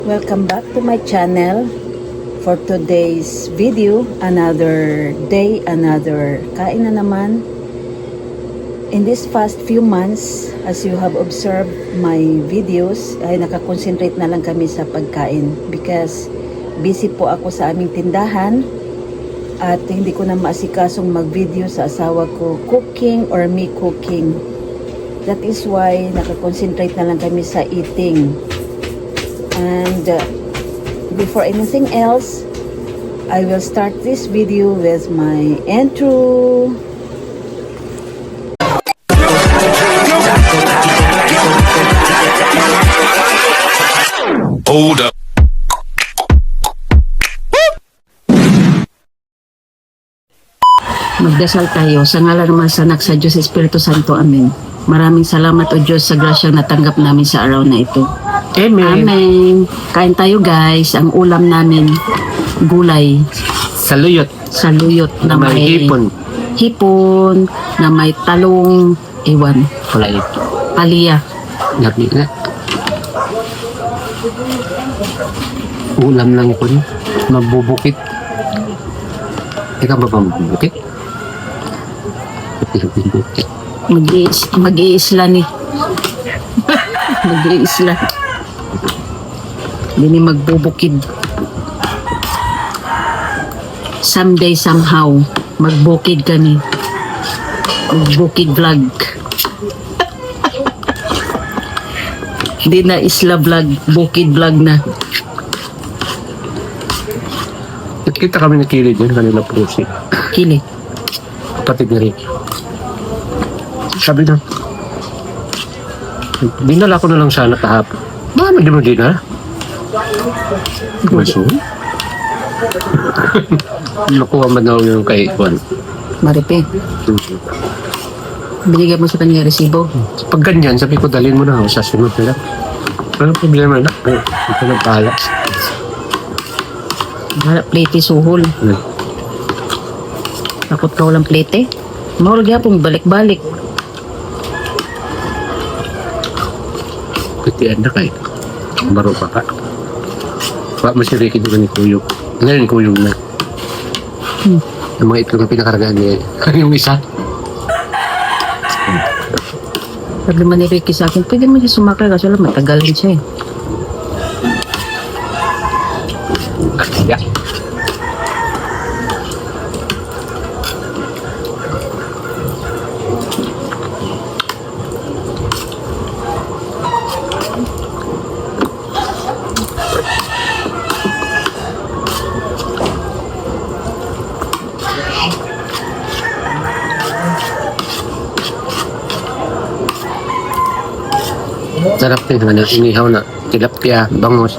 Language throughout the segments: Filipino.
Welcome back to my channel. For today's video, another day, another kain na naman. In this past few months, as you have observed my videos, ay nakakonsentrate na lang kami sa pagkain because busy po ako sa aming tindahan at hindi ko na maasikasong mag-video sa asawa ko cooking or me cooking. That is why nakakonsentrate na lang kami sa eating. And before anything else, I will start this video with my intro. Hold up. Magdasal tayo sa ngalan ng mga sanak sa Diyos Espiritu Santo. Amen. Maraming salamat o Diyos sa grasyang natanggap namin sa araw na ito. Amen. Amen. Kain tayo guys. Ang ulam namin, gulay. Saluyot. Saluyot na may hipon. Hipon, na may talong, iwan. Kulay. Palya. Labi na. Ulam lang ko. Mabubukit. Ikaw ba mabubukit? Bukit. Mag-iisla ni. Mag-iisla. Hindi ni magbubukid. Someday, somehow, magbukid ka ni. Magbukid vlog. Hindi na isla vlog, bukid vlog na. Kita kami na kilid yun, kanila pusi. Kili. Kapatid ni Rick. Sabi na, dinala ko na lang sana kahapon. Bakit di mo dinala? Maso? Nakuha man daw yung kay Juan. Maripe, binigay mo sa kanya resibo. Pag ganyan, sabi ko, dalhin mo na ako sa sunod nila. Walang problema na. Ito na bahala. Harap plete suhol. Takot ka walang plete. Mahal gyapon balik-balik. Kutian na kayo. Baro pa ka. Wala mo si Ricky doon ni Kuyog. Ngayon Kuyog na. Yung mga itlog na pinakaragaan niya. Yung isa. Sabi man ni Ricky sa akin, pwede mo siya sumakay kasi wala matagalan siya eh. Kaya. Sarap din naman yung inihaw na tilapia, bangus.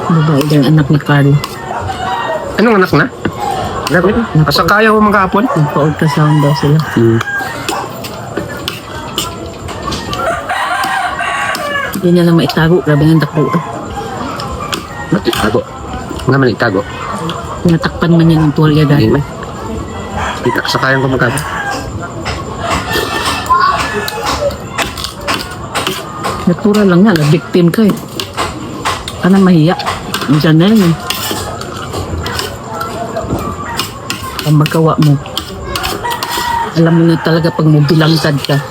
Babae daw yung anak ni Carl. Anong anak na? Asa kaya ko maghapon? Nagpa-ultrasound daw sila. Hindi niya lang maitago. Grabe ng takbo. Ba't itago? Nga man itago? Natakpan man niya ng tuwalya dahil. Hindi man. Asa kaya ko maghapon? Natural lang nga. Victim ka eh. Kana mahiya. Diyan na yun. Ang magawa mo. Alam mo na talaga pag mo bilangtad ka.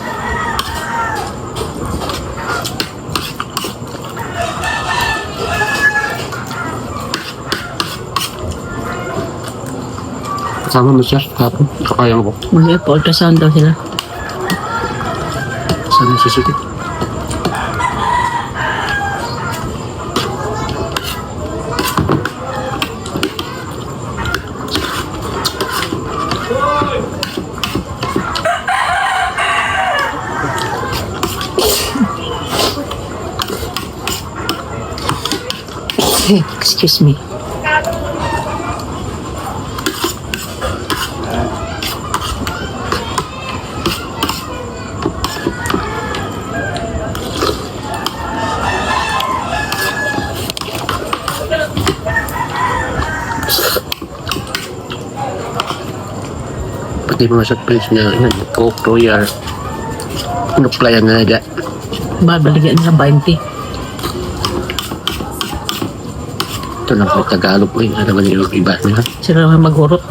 Kasama mo siya kapon. Kakaya mo ko. Masaya pa ultrasound daw sila. Saan yung susikit? Excuse me. Pati mga surprise na yan, Coke Royal, nuklayan na naga. Babaligyan nila 20. Ito lang po Tagalog po yung naman yung iba nila. Sila naman maghurot.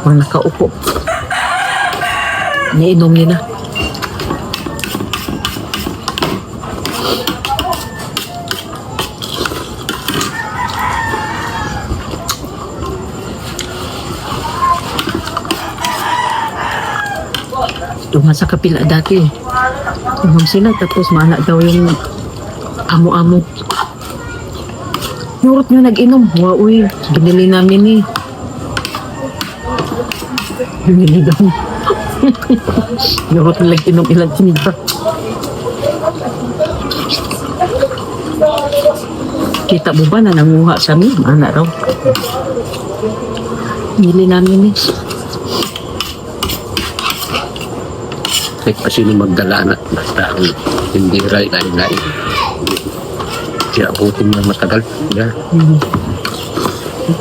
Mga nakaupo. Niinom nila. Ito nga sa kapila dati. Inom sila tapos mana daw yung amo-amo. Nurot nyo nag-inom. Uy, binili namin eh. Binili daw. Nurot nyo nag-inom ilang tinita. Kita mo ba na nanguha sa amin? Mana raw. Binili namin eh. Kahit pa sino magdala na basta ang hindi lain-lain. Kaya abutin na matagal. Yeah.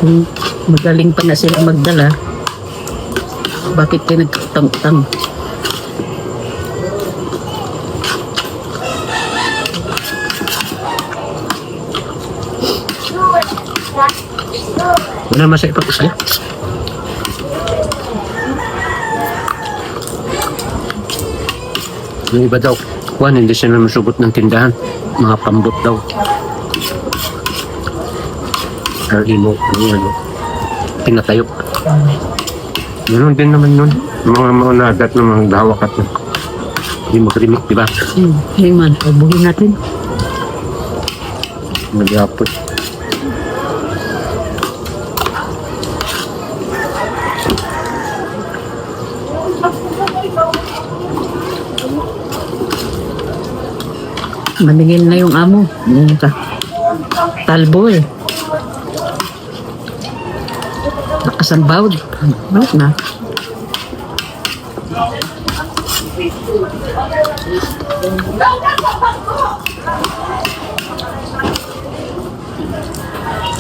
Kung magaling pa na sila magdala, bakit kayo nagkatang-tang? Wala naman sa ipag-usay. Yung iba daw, hindi siya naman sugot ng tindahan. Mga pambot daw. Or pinatayo. Ganoon din naman nun. Mga nagat na mga dawak at hindi magrimik, di ba? Hey man, pabuhin natin. Magyapot. Maningin na yung amo. Talbo eh. Nakasambawd. Balik na.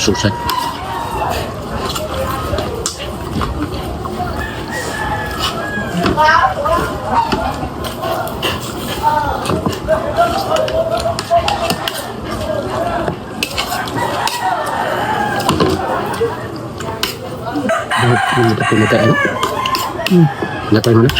Susay. Pinagkaan. Natay mo na.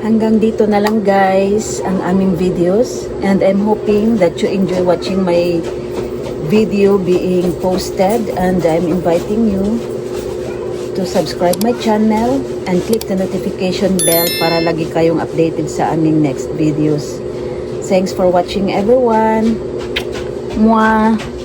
Hanggang dito na lang guys ang aming videos, and I'm hoping that you enjoy watching my video being posted, and I'm inviting you to subscribe my channel and click the notification bell para lagi kayong updated sa aming next videos. Thanks for watching everyone. Mwah!